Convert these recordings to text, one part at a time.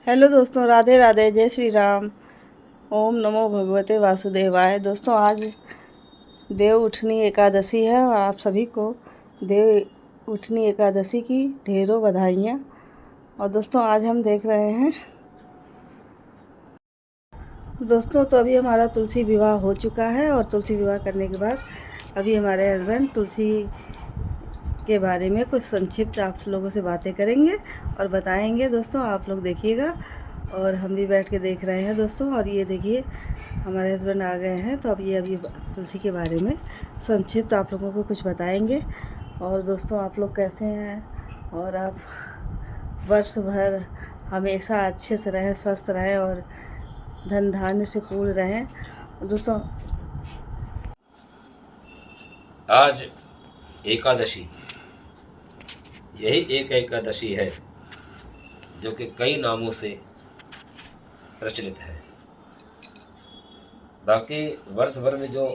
Hello दोस्तों, राधे राधे, जय श्री राम। ओम नमो भगवते वासुदेवाय। दोस्तों, आज देव उठनी एकादशी है और आप सभी को देव उठनी एकादशी की ढेरों बधाइयाँ। और दोस्तों, आज हम देख रहे हैं दोस्तों, तो अभी हमारा तुलसी विवाह हो चुका है और तुलसी विवाह करने के बाद अभी हमारे हस्बैंड तुलसी के बारे में कुछ संक्षिप्त आप लोगों से बातें करेंगे और बताएंगे। दोस्तों, आप लोग देखिएगा और हम भी बैठ के देख रहे हैं दोस्तों। और ये देखिए, हमारे हस्बैंड आ गए हैं, तो अब ये अभी तुलसी के बारे में संक्षिप्त आप लोगों को कुछ बताएंगे। और दोस्तों, आप लोग कैसे हैं और आप वर्ष भर हमेशा अच्छे से रहें, स्वस्थ रहें और धन धान्य से पूर्ण रहें। दोस्तों, आज एकादशी, यही एक एकादशी है जो कि कई नामों से प्रचलित है। बाकी वर्ष भर में जो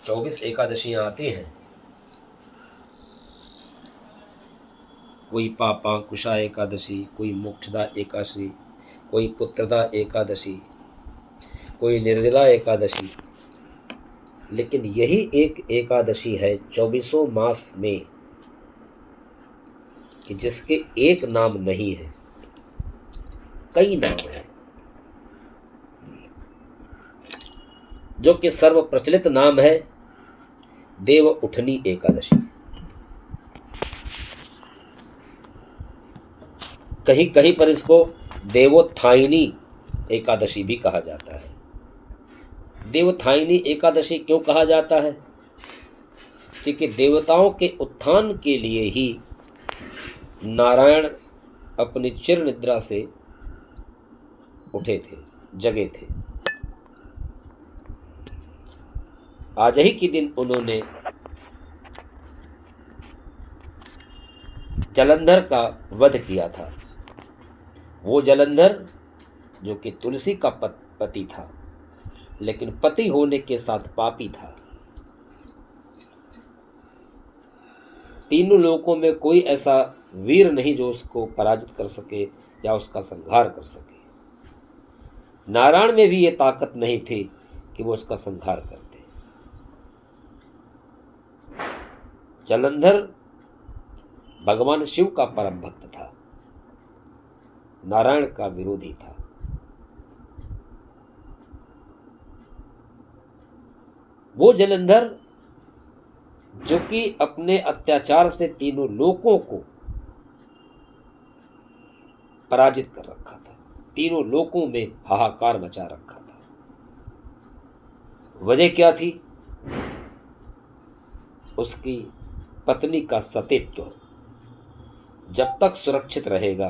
24 एकादशियाँ आती हैं, कोई पापांकुशा एकादशी, कोई मोक्षदा एकादशी, कोई पुत्रदा एकादशी, कोई निर्जला एकादशी, लेकिन यही एक एकादशी है 24 मास में कि जिसके एक नाम नहीं है, कई नाम हैं। जो कि सर्व प्रचलित नाम है देव उठनी एकादशी। कहीं कहीं पर इसको देवोत्थायनी एकादशी भी कहा जाता है। देवोत्थायनी एकादशी क्यों कहा जाता है? क्योंकि देवताओं के उत्थान के लिए ही नारायण अपनी चिर निद्रा से उठे थे, जगे थे। आज ही के दिन उन्होंने जलंधर का वध किया था। वो जलंधर जो कि तुलसी का पति था, लेकिन पति होने के साथ पापी था। तीनों लोकों में कोई ऐसा वीर नहीं जो उसको पराजित कर सके या उसका संहार कर सके। नारायण में भी ये ताकत नहीं थी कि वो उसका संहार करते। जलंधर भगवान शिव का परम भक्त था, नारायण का विरोधी था। वो जलंधर जो कि अपने अत्याचार से तीनों लोकों को पराजित कर रखा था, तीनों लोकों में हाहाकार मचा रखा था। वजह क्या थी? उसकी पत्नी का सतीत्व जब तक सुरक्षित रहेगा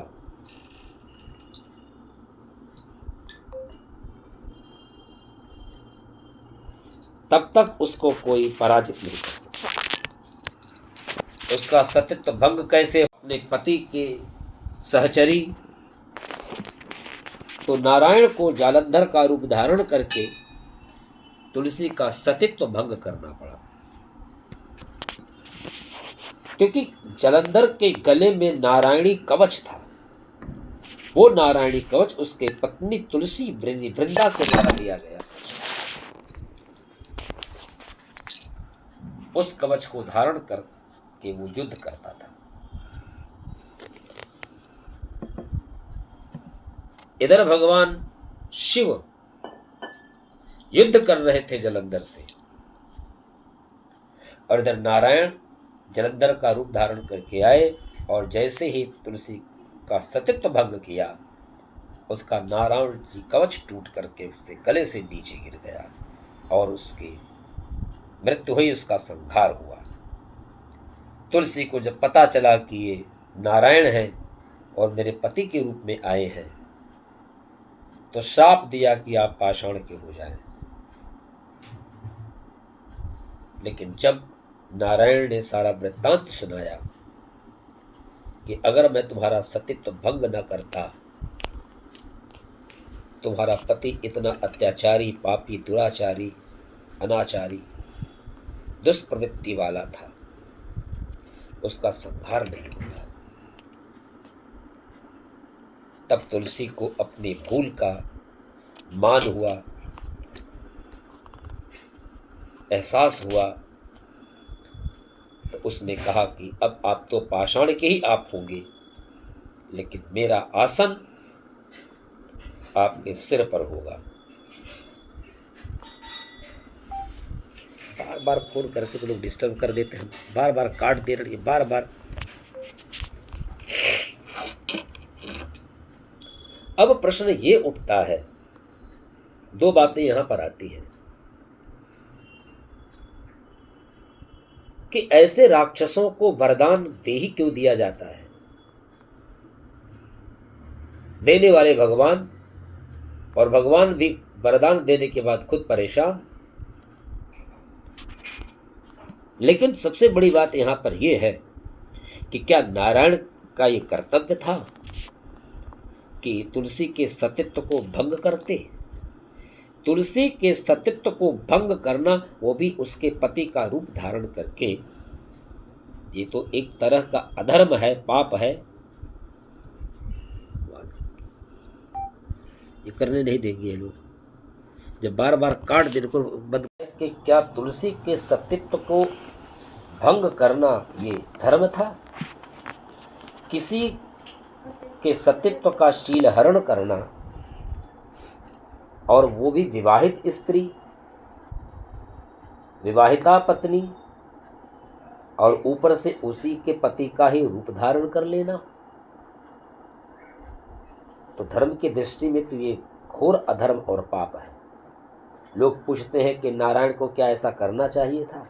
तब तक उसको कोई पराजित नहीं कर सकता। उसका सतीत्व भंग कैसे? अपने पति के सहचरी तो नारायण को जालंधर का रूप धारण करके तुलसी का सतीत्व भंग करना पड़ा। क्योंकि जलंधर के गले में नारायणी कवच था। वो नारायणी कवच उसके पत्नी तुलसी वृंदा को द्वारा दिया गया। उस कवच को धारण करके वो युद्ध करता था। इधर भगवान शिव युद्ध कर रहे थे जलंधर से, और इधर नारायण जलंधर का रूप धारण करके आए और जैसे ही तुलसी का सतीत्व भंग किया, उसका नारायण जी कवच टूट करके उसके गले से नीचे गिर गया और उसकी मृत्यु हुई, उसका संहार हुआ। तुलसी को जब पता चला कि ये नारायण है और मेरे पति के रूप में आए हैं, तो श्राप दिया कि आप पाषाण के हो जाएं। लेकिन जब नारायण ने सारा वृत्तांत सुनाया कि अगर मैं तुम्हारा सतीत्व भंग न करता, तुम्हारा पति इतना अत्याचारी, पापी, दुराचारी, अनाचारी, दुष्प्रवृत्ति वाला था, उसका संहार नहीं होता। तब तुलसी को अपनी भूल का मान हुआ, एहसास हुआ। तो उसने कहा कि अब आप तो पाषाण के ही आप होंगे, लेकिन मेरा आसन आपके सिर पर होगा। बार बार फोन करके तो लोग डिस्टर्ब कर देते हैं, बार बार काट दे रहे हैं, बार बार। अब प्रश्न ये उठता है, दो बातें यहां पर आती हैं कि ऐसे राक्षसों को वरदान दे ही क्यों दिया जाता है? देने वाले भगवान, और भगवान भी वरदान देने के बाद खुद परेशान। लेकिन सबसे बड़ी बात यहां पर यह है कि क्या नारायण का यह कर्तव्य था कि तुलसी के सतीत्व को भंग करते? तुलसी के सतीत्व को भंग करना, वो भी उसके पति का रूप धारण करके, ये तो एक तरह का अधर्म है, पाप है। ये करने नहीं देंगे ये लोग। जब बार बार काट देने को बंद कि क्या तुलसी के सतीत्व को भंग करना ये धर्म था? किसी के सतीत्व का शील हरण करना, और वो भी विवाहित स्त्री, विवाहिता पत्नी, और ऊपर से उसी के पति का ही रूप धारण कर लेना, तो धर्म की दृष्टि में तो ये घोर अधर्म और पाप है। लोग पूछते हैं कि नारायण को क्या ऐसा करना चाहिए था,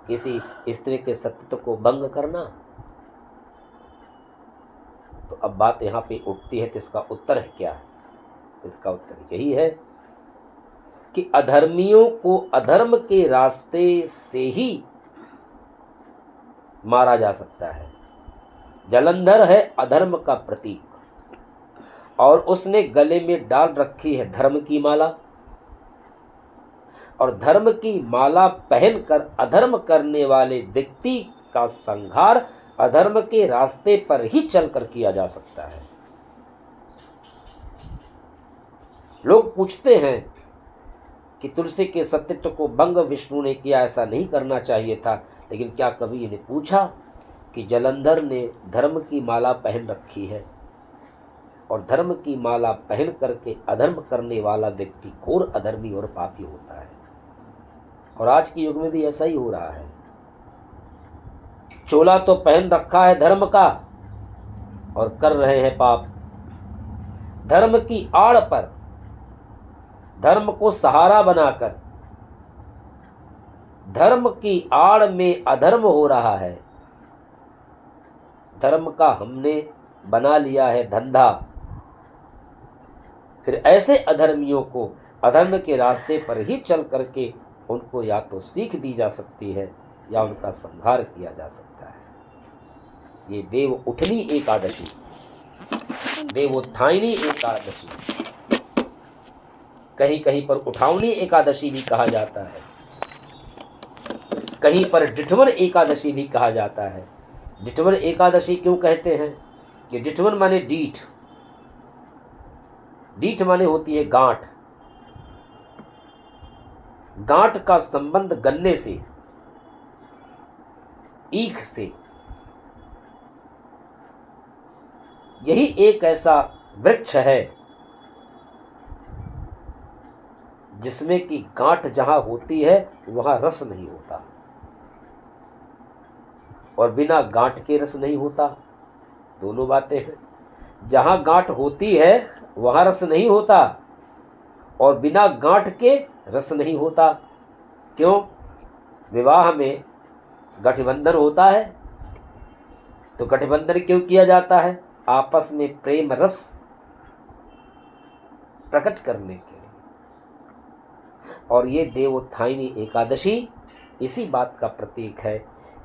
किसी स्त्री के सतीत्व को भंग करना? तो अब बात यहाँ पे उठती है, तो इसका उत्तर है क्या? इसका उत्तर यही है कि अधर्मियों को अधर्म के रास्ते से ही मारा जा सकता है। जलंधर है अधर्म का प्रतीक, और उसने गले में डाल रखी है धर्म की माला, और धर्म की माला पहनकर अधर्म करने वाले व्यक्ति का संहार अधर्म के रास्ते पर ही चलकर किया जा सकता है। लोग पूछते हैं कि तुलसी के सतीत्व को भंग विष्णु ने किया, ऐसा नहीं करना चाहिए था। लेकिन क्या कभी इन्हें पूछा कि जलंधर ने धर्म की माला पहन रखी है, और धर्म की माला पहन करके अधर्म करने वाला व्यक्ति घोर अधर्मी और पापी होता है। और आज के युग में भी ऐसा ही हो रहा है। चोला तो पहन रखा है धर्म का, और कर रहे हैं पाप। धर्म की आड़ पर, धर्म को सहारा बनाकर, धर्म की आड़ में अधर्म हो रहा है। धर्म का हमने बना लिया है धंधा। फिर ऐसे अधर्मियों को अधर्म के रास्ते पर ही चल करके उनको या तो सीख दी जा सकती है, या उनका संहार किया जा सकता है। ये देव उठनी एकादशी, देवोत्थायनी एकादशी, कहीं कहीं पर उठावनी एकादशी भी कहा जाता है, कहीं पर डिठवन एकादशी भी कहा जाता है। डिठवन एकादशी क्यों कहते हैं? कि डिठवन माने डीठ, डीठ माने होती है गांठ। गांठ का संबंध गन्ने से, ईख से। यही एक ऐसा वृक्ष है जिसमें कि गांठ जहां होती है वहां रस नहीं होता, और बिना गांठ के रस नहीं होता। दोनों बातें हैं। जहां गांठ होती है वहां रस नहीं होता, और बिना गांठ के रस नहीं होता। क्यों? विवाह में गठबंधन होता है, तो गठबंधन क्यों किया जाता है? आपस में प्रेम रस प्रकट करने के लिए। और ये देवोत्थायनी एकादशी इसी बात का प्रतीक है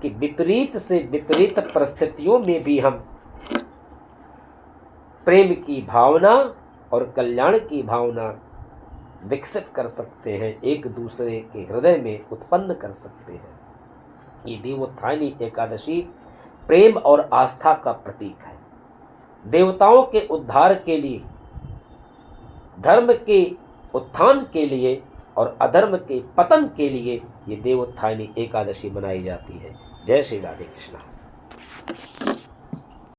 कि विपरीत से विपरीत परिस्थितियों में भी हम प्रेम की भावना और कल्याण की भावना विकसित कर सकते हैं, एक दूसरे के हृदय में उत्पन्न कर सकते हैं। ये देवोत्थायनी एकादशी प्रेम और आस्था का प्रतीक है। देवताओं के उद्धार के लिए, धर्म के उत्थान के लिए और अधर्म के पतन के लिए ये देवोत्थानी एकादशी मनाई जाती है। जय श्री राधे कृष्णा।